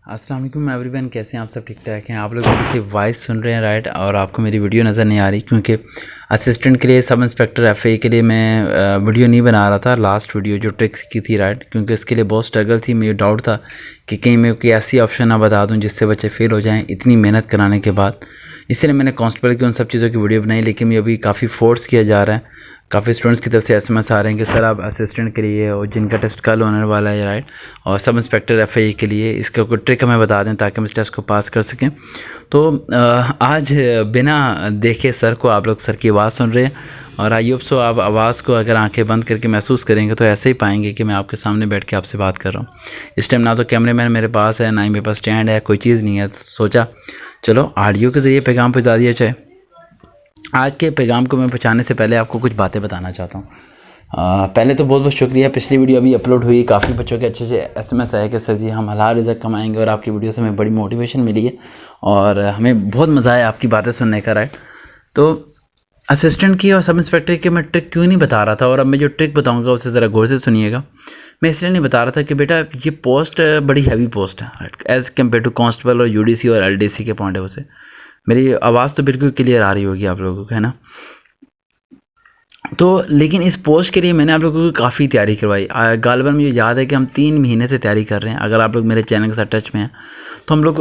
अस्सलाम वालेकुम एवरीवन, कैसे हैं आप? सब ठीक ठाक हैं? आप लोग मेरी सिर्फ वॉइस सुन रहे हैं, राइट? और आपको मेरी वीडियो नज़र नहीं आ रही, क्योंकि असिस्टेंट के लिए, सब इंस्पेक्टर एफए के लिए मैं वीडियो नहीं बना रहा था। लास्ट वीडियो जो ट्रिक्स की थी, राइट? क्योंकि इसके लिए बहुत स्ट्रगल थी। मुझे डाउट था कि कहीं मैं कोई ऐसी ऑप्शन ना बता दूँ जिससे बच्चे फेल हो जाएँ इतनी मेहनत कराने के बाद। इसलिए मैंने कांस्टेबल की उन सब चीज़ों की वीडियो बनाई, लेकिन मुझे अभी काफ़ी फोर्स किया जा रहा है। काफ़ी स्टूडेंट्स की तरफ से एसएमएस आ रहे हैं कि सर आप असिस्टेंट के लिए, और जिनका टेस्ट कल होने वाला है, राइट, और सब इंस्पेक्टर एफआई के लिए इसका कोई ट्रिक हमें बता दें ताकि हम इस टेस्ट को पास कर सकें। तो आज बिना देखे सर को, आप लोग सर की आवाज़ सुन रहे हैं, और आई होप सो आप आवाज़ को अगर आंखें बंद करके महसूस करेंगे तो ऐसे ही पाएंगे कि मैं आपके सामने बैठ के आपसे बात कर रहा हूँ। इस टाइम ना तो कैमरेमैन मेरे पास है, ना ही मेरे पास स्टैंड है, कोई चीज़ नहीं है। तो सोचा चलो ऑडियो के ज़रिए पैगाम पहुँचा दिया जाए। आज के पैगाम को मैं पहुँचाने से पहले आपको कुछ बातें बताना चाहता हूँ। पहले तो बहुत बहुत शुक्रिया, पिछली वीडियो अभी अपलोड हुई, काफ़ी बच्चों के अच्छे से एसएमएस आए कि सर जी हम हलाल रिज़्क कमाएंगे, और आपकी वीडियो से हमें बड़ी मोटिवेशन मिली है और हमें बहुत मज़ा आया आपकी बातें सुनने का, राइट? तो असिस्टेंट की और सब इंस्पेक्टर की मैं ट्रिक क्यों नहीं बता रहा था, और अब मैं जो ट्रिक बताऊँगा उसे ज़रा गौर से सुनिएगा। मैं इसलिए नहीं बता रहा था कि बेटा ये पोस्ट बड़ी हैवी पोस्ट है, right, as compare to constable और यूडीसी और एलडीसी के पॉइंट ऑफ व्यू से। मेरी आवाज़ तो बिल्कुल क्लियर आ रही होगी आप लोगों को, है ना? तो लेकिन इस पोस्ट के लिए मैंने आप लोगों को काफ़ी तैयारी करवाई। गालिबन मुझे याद है कि हम 3 महीने से तैयारी कर रहे हैं। अगर आप लोग मेरे चैनल के साथ टच में हैं तो हम लोग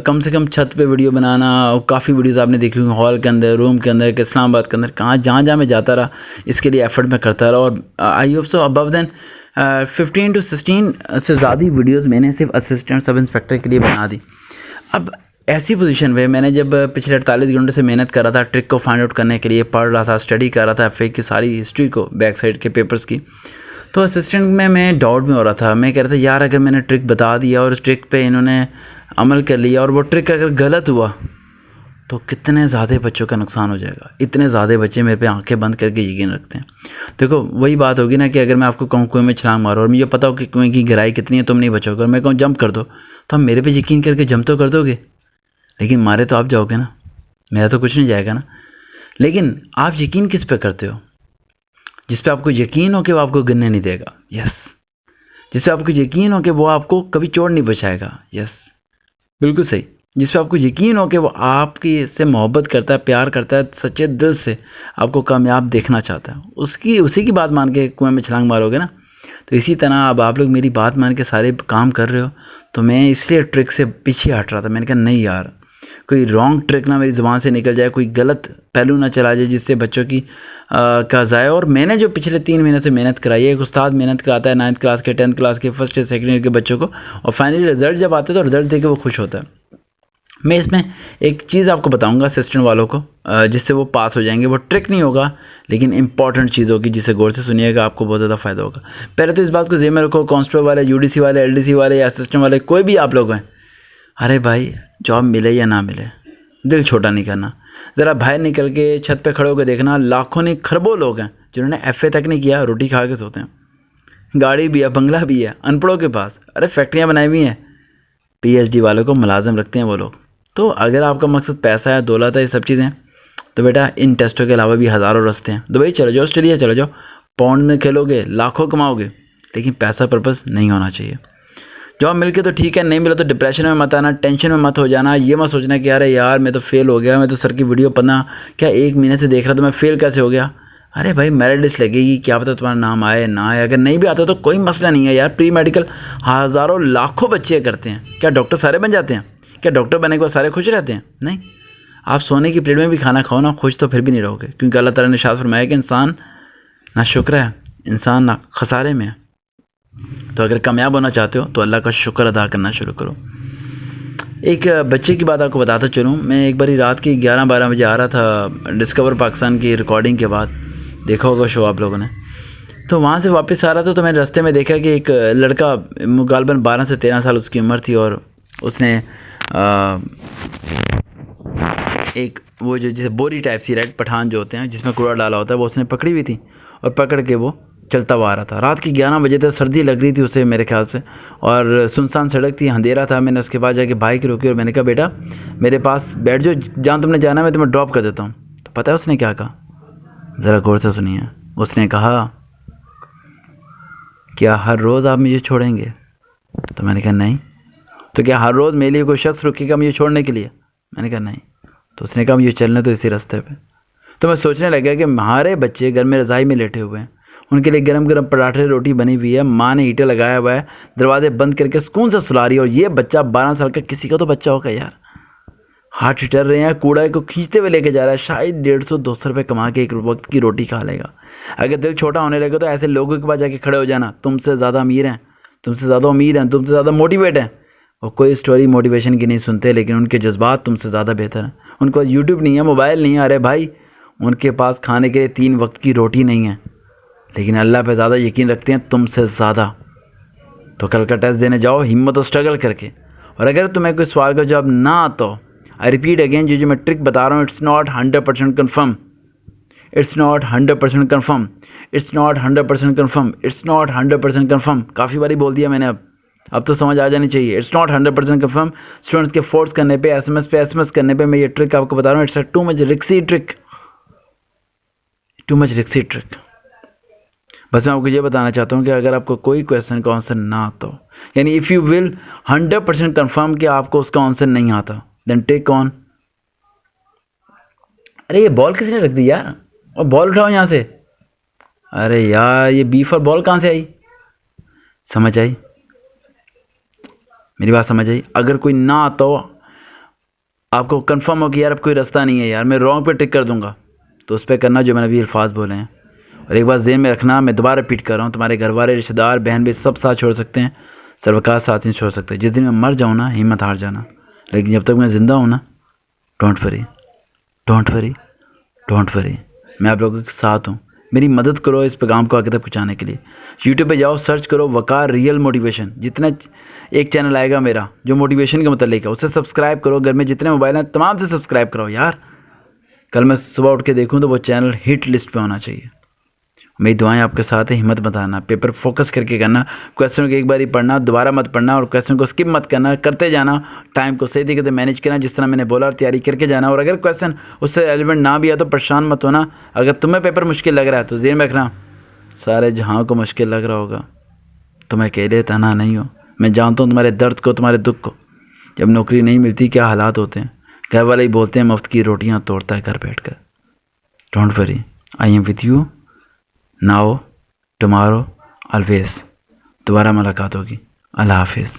कम से कम छत पे वीडियो बनाना, और काफ़ी वीडियोज़ आपने देखी होंगी, हॉल के अंदर, रूम के अंदर, इस्लामाबाद के अंदर, कहाँ जहाँ जहाँ मैं जाता रहा इसके लिए एफर्ट मैं करता रहा। और I hope so above than 15 to 16 से ज़्यादा वीडियोज़ मैंने सिर्फ असिस्टेंट सब इंस्पेक्टर के लिए बना दी। अब ऐसी पोजीशन में मैंने जब पिछले 48 घंटे से मेहनत कर रहा था ट्रिक को फाइंड आउट करने के लिए, पढ़ रहा था, स्टडी कर रहा था एफए की सारी हिस्ट्री को, बैक साइड के पेपर्स की, तो असिस्टेंट में मैं डाउट में हो रहा था। मैं कह रहा था यार अगर मैंने ट्रिक बता दिया और उस ट्रिक पे इन्होंने अमल कर लिया और वो ट्रिक अगर गलत हुआ तो कितने ज़्यादा बच्चों का नुकसान हो जाएगा। इतने ज़्यादा बच्चे मेरे पे आंखें बंद करके यकीन रखते हैं। देखो वही बात होगी ना कि अगर मैं आपको कहूँ कुएं में छलांग मारो और मुझे पता हो कि कुएं की गहराई कितनी है, तुम नहीं बचोगे, और मैं कहूँ जंप कर दो, तो हम मेरे पे यकीन करके जंप तो कर दोगे, लेकिन मारे तो आप जाओगे ना, मेरा तो कुछ नहीं जाएगा ना। लेकिन आप यकीन किस पे करते हो? जिस पे आपको यकीन हो कि वो आपको गिरने नहीं देगा, यस। जिस पे आपको यकीन हो कि वो आपको कभी चोट नहीं पहुंचाएगा, यस, बिल्कुल सही। जिस पे आपको यकीन हो कि वो आपकी से मोहब्बत करता है, प्यार करता है, सच्चे दिल से आपको कामयाब देखना चाहता है, उसी की बात मान के कुएं में छलांग मारोगे ना। तो इसी तरह अब आप लोग मेरी बात मान के सारे काम कर रहे हो। तो मैं इसलिए ट्रिक से पीछे हट रहा था। मैंने कहा नहीं यार, कोई रॉन्ग ट्रिक ना मेरी ज़ुबान से निकल जाए, कोई गलत पहलू ना चला जाए जिससे बच्चों की का ज़ाया। और मैंने जो पिछले 3 महीने से मेहनत कराई है, एक उस्ताद मेहनत कराता है 9th क्लास के, 10th क्लास के, फर्स्ट या सेकेंड ईयर के बच्चों को, और फाइनली रिजल्ट जब आते हैं तो रिजल्ट देख के वो खुश होता है। मैं इसमें एक चीज़ आपको बताऊंगा असिस्टेंट वालों को, जिससे वो पास हो जाएंगे। वो ट्रिक नहीं होगा लेकिन इंपॉर्टेंट चीज़ होगी, जिसे गौर से सुनिएगा, आपको बहुत ज़्यादा फ़ायदा होगा। पहले तो इस बात को ज़हन में रखो, कांस्टेबल वाले, यूडीसी वाले, एलडीसी वाले या असिस्टेंट वाले, कोई भी आप लोग हैं, अरे भाई जॉब मिले या ना मिले, दिल छोटा नहीं करना। ज़रा बाहर निकल के छत पे खड़े होकर देखना, लाखों नहीं खरबों लोग हैं जिन्होंने एफए तक नहीं किया, रोटी खा के सोते हैं। गाड़ी भी है, बंगला भी है अनपढ़ों के पास, अरे फैक्ट्रियाँ बनाई हुई हैं, पीएचडी वालों को मुलाजिम रखते हैं वो लोग। तो अगर आपका मकसद पैसा है, दौलत है, ये सब चीज़ें, तो बेटा इन टेस्टों के अलावा भी हज़ारों रास्ते हैं। दुबई चले जाओ, ऑस्ट्रेलिया चले जाओ, पाउंड में खेलोगे, लाखों कमाओगे, लेकिन पैसा पर्पस नहीं होना चाहिए। जॉब मिल के तो ठीक है, नहीं मिला तो डिप्रेशन में मत आना, टेंशन में मत हो जाना। ये मत सोचना कि अरे यार मैं तो फेल हो गया, मैं तो सर की वीडियो पढ़ना क्या 1 महीने से देख रहा था, मैं फेल कैसे हो गया। अरे भाई मेरिट लिस्ट लगेगी, क्या पता तुम्हारा नाम आए ना आए। अगर नहीं भी आता तो कोई मसला नहीं है यार, प्री मेडिकल हज़ारों लाखों बच्चे करते हैं। क्या डॉक्टर सारे बन जाते हैं? क्या डॉक्टर बनने के बाद सारे खुश रहते हैं? नहीं। आप सोने की प्लेट में भी खाना खाओ ना, खुश तो फिर भी नहीं रहोगे, क्योंकि अल्लाह ताला ने इरशाद फरमाया कि इंसान ना शुक्र है, इंसान ना खसारे में है। तो अगर कामयाब होना चाहते हो तो अल्लाह का शुक्र अदा करना शुरू करो। एक बच्चे की बात आपको बताता चलूँ। मैं एक बारी रात के 11-12 बजे आ रहा था डिस्कवर पाकिस्तान की रिकॉर्डिंग के बाद, देखा होगा शो आप लोगों ने। तो वहाँ से वापस आ रहा था तो मैंने रास्ते में देखा कि एक लड़का, गालिबन 12 से 13 साल उसकी उम्र थी, और उसने एक वो जो जैसे बोरी टाइप सी, राइट, पठान जो होते हैं जिसमें कूड़ा डाला होता है, वो उसने पकड़ी हुई थी, और पकड़ के वो चलता हुआ आ रहा था। रात की 11 बजे तक सर्दी लग रही थी उसे मेरे ख्याल से, और सुनसान सड़क थी, अंधेरा था। मैंने उसके बाद जाके बाइक रोकी और मैंने कहा बेटा मेरे पास बैठ जाओ, जहाँ तुमने जाना मैं तुम्हें ड्रॉप कर देता हूँ। तो पता है उसने क्या कहा? ज़रा गौर से सुनिए। उसने कहा क्या हर रोज़ आप मुझे छोड़ेंगे? तो मैंने कहा नहीं। तो क्या हर रोज़ मेरे लिए कोई शख्स रुकेगा मुझे छोड़ने के लिए? मैंने कहा नहीं। तो उसने कहा मुझे चलने तो इसी रास्ते पे। तो मैं सोचने लगा कि हमारे बच्चे घर में रज़ाई में लेटे हुए हैं, उनके लिए गरम गरम पराठे रोटी बनी हुई है, माँ ने हीटर लगाया हुआ है, दरवाजे बंद करके सुकून से सुला रही है, और ये बच्चा 12 साल का, किसी का तो बच्चा होगा यार, हाथ ठिठर रहे हैं, कूड़ा को खींचते हुए लेके जा रहा है, शायद 150-200 रुपये कमा के एक वक्त की रोटी खा लेगा। अगर दिल छोटा होने लगे तो ऐसे लोगों के पास जाके खड़े हो जाना, तुमसे ज़्यादा अमीर हैं, तुमसे ज़्यादा उम्मीद हैं, तुमसे ज़्यादा मोटिवेट हैं। और कोई स्टोरी मोटिवेशन की नहीं सुनते, लेकिन उनके जज्बात तुमसे ज़्यादा बेहतर हैं। उनको यूट्यूब नहीं है, मोबाइल नहीं है, अरे भाई उनके पास खाने के लिए 3 वक्त की रोटी नहीं है, लेकिन अल्लाह पे ज़्यादा यकीन रखते हैं तुमसे ज़्यादा। तो कल का टेस्ट देने जाओ हिम्मत और स्ट्रगल करके। और अगर तुम्हें कोई सवाल का जवाब ना आता हो, आई रिपीट अगेन, जो मैं ट्रिक बता रहा हूँ, it's not 100% confirm, it's not 100% confirm, it's not 100% confirm, it's not 100% confirm. काफ़ी बारी बोल दिया मैंने, अब तो समझ आ जानी चाहिए। It's not 100% confirm. स्टूडेंट्स के फोर्स करने पे, एसएमएस करने पे मैं ये ट्रिक आपको बता रहा हूँ, इट्स टू मच रिक्सी ट्रिक, टू मच रिक्सी ट्रिक। बस मैं आपको ये बताना चाहता हूँ कि अगर आपको कोई क्वेश्चन का आंसर ना आता हो, यानी इफ़ यू विल 100% कन्फर्म कि आपको उसका आंसर नहीं आता, देन टेक ऑन। अरे ये बॉल किसने रख दी यार, और बॉल उठाओ यहाँ से। अरे यार ये बी फॉर बॉल कहाँ से आई? समझ आई मेरी बात, समझ आई? अगर कोई ना आता हो, आपको कंफर्म हो कि यार अब कोई रास्ता नहीं है यार, मैं रॉन्ग पे टिक कर दूंगा, तो उस पर करना जो मैंने अभी अल्फाज बोले हैं। और एक बात ज़हन में रखना, मैं दोबारा रिपीट कर रहा हूँ, तुम्हारे घर वाले, रिश्तेदार, बहन भी सब साथ छोड़ सकते हैं, सरवकार साथ नहीं छोड़ सकते। जिस दिन मैं मर जाऊँ ना, हिम्मत हार जाना, लेकिन जब तक मैं ज़िंदा हूँ ना, don't worry, don't worry, don't worry, मैं आप लोगों के साथ हूँ। मेरी मदद करो इस पैगाम को आगे तक पहुँचाने के लिए। यूट्यूब पे जाओ, सर्च करो वकार रियल मोटिवेशन, जितना एक चैनल आएगा मेरा जो मोटिवेशन के मतलब है, उसे सब्सक्राइब करो। घर में जितने मोबाइल हैं तमाम से सब्सक्राइब करो यार। कल मैं सुबह उठ के देखूँ तो वो चैनल हिट लिस्ट पे होना चाहिए। मेरी दुआएं आपके साथ है, हिम्मत बताना, पेपर फोकस करके करना, क्वेश्चन को एक बार ही पढ़ना, दोबारा मत पढ़ना, और क्वेश्चन को स्किप मत करना, करते जाना, टाइम को सही तरीके से मैनेज करना जिस तरह मैंने बोला, और तैयारी करके जाना। और अगर क्वेश्चन उससे रेलिवेंट ना भी आया तो परेशान मत होना। अगर तुम्हें पेपर मुश्किल लग रहा है तो ज़हन में रखना, सारे जहाँ को मुश्किल लग रहा होगा, तुम अकेले तन्हा नहीं हो। मैं जानता हूँ तुम्हारे दर्द को, तुम्हारे दुख को। जब नौकरी नहीं मिलती क्या हालात होते हैं, घर वाले ही बोलते हैं मुफ्त की रोटियाँ तोड़ता है घर बैठ कर। Don't worry, I am with you now, tomorrow, always. दोबारा मुलाकात होगी। अल्लाह हाफिज़।